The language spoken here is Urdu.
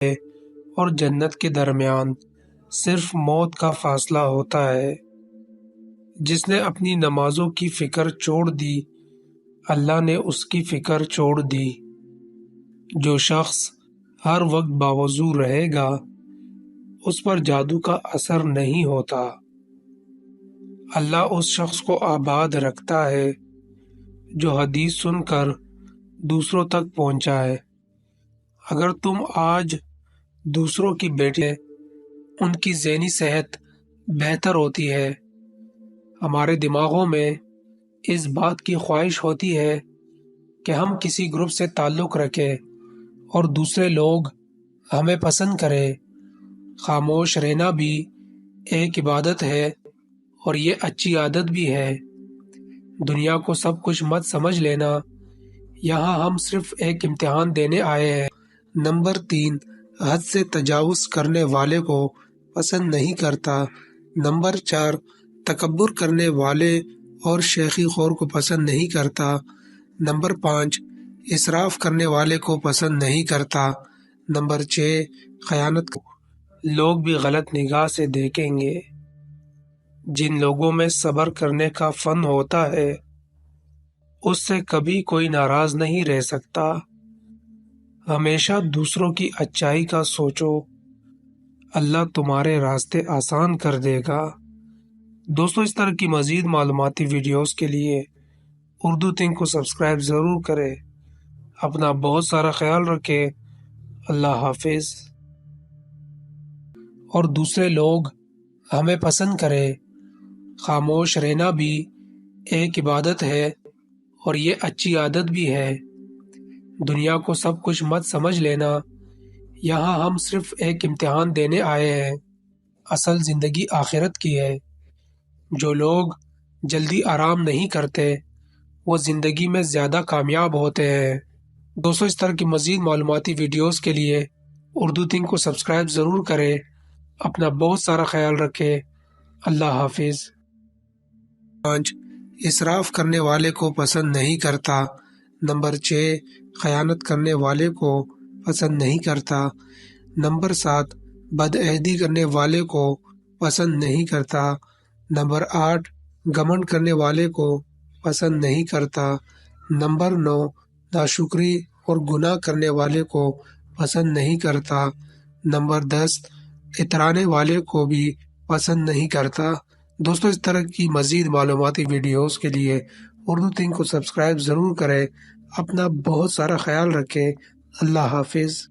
اور جنت کے درمیان صرف موت کا فاصلہ ہوتا ہے۔ جس نے اپنی نمازوں کی فکر چھوڑ دی، اللہ نے اس کی فکر چھوڑ دی۔ جو شخص ہر وقت باوضو رہے گا، اس پر جادو کا اثر نہیں ہوتا۔ اللہ اس شخص کو آباد رکھتا ہے جو حدیث سن کر دوسروں تک پہنچائے۔ اگر تم آج دوسروں کی بیٹے، ان کی ذہنی صحت بہتر ہوتی ہے۔ ہمارے دماغوں میں اس بات کی خواہش ہوتی ہے کہ ہم کسی گروپ سے تعلق رکھیں اور دوسرے لوگ ہمیں پسند کریں۔ خاموش رہنا بھی ایک عبادت ہے اور یہ اچھی عادت بھی ہے۔ دنیا کو سب کچھ مت سمجھ لینا، یہاں ہم صرف ایک امتحان دینے آئے ہیں۔ نمبر 3، حد سے تجاوز کرنے والے کو پسند نہیں کرتا۔ نمبر 4، تکبر کرنے والے اور شیخی خور کو پسند نہیں کرتا۔ نمبر 5، اسراف کرنے والے کو پسند نہیں کرتا۔ نمبر 6، خیانت لوگ بھی غلط نگاہ سے دیکھیں گے۔ جن لوگوں میں صبر کرنے کا فن ہوتا ہے، اس سے کبھی کوئی ناراض نہیں رہ سکتا۔ ہمیشہ دوسروں کی اچائی کا سوچو، اللہ تمہارے راستے آسان کر دے گا۔ دوستو، اس طرح کی مزید معلوماتی ویڈیوز کے لیے اردو تھنک کو سبسکرائب ضرور کریں۔ اپنا بہت سارا خیال رکھیں۔ اللہ حافظ۔ اور دوسرے لوگ ہمیں پسند کریں۔ خاموش رہنا بھی ایک عبادت ہے اور یہ اچھی عادت بھی ہے۔ دنیا کو سب کچھ مت سمجھ لینا، یہاں ہم صرف ایک امتحان دینے آئے ہیں۔ اصل زندگی آخرت کی ہے۔ جو لوگ جلدی آرام نہیں کرتے، وہ زندگی میں زیادہ کامیاب ہوتے ہیں۔ دوستو، اس طرح کی مزید معلوماتی ویڈیوز کے لیے اردو تھنک کو سبسکرائب ضرور کریں۔ اپنا بہت سارا خیال رکھیں۔ اللہ حافظ۔ 5، اسراف کرنے والے کو پسند نہیں کرتا۔ نمبر 6، خیانت کرنے والے کو پسند نہیں کرتا۔ نمبر 7، بدعہدی کرنے والے کو پسند نہیں کرتا۔ نمبر 8، گھمنڈ کرنے والے کو پسند نہیں کرتا۔ نمبر 9، ناشکری اور گناہ کرنے والے کو پسند نہیں کرتا۔ نمبر 10، اترانے والے کو بھی پسند نہیں کرتا۔ دوستو، اس طرح کی مزید معلوماتی ویڈیوز کے لیے اردو تھنک کو سبسکرائب ضرور کریں۔ اپنا بہت سارا خیال رکھیں۔ اللہ حافظ۔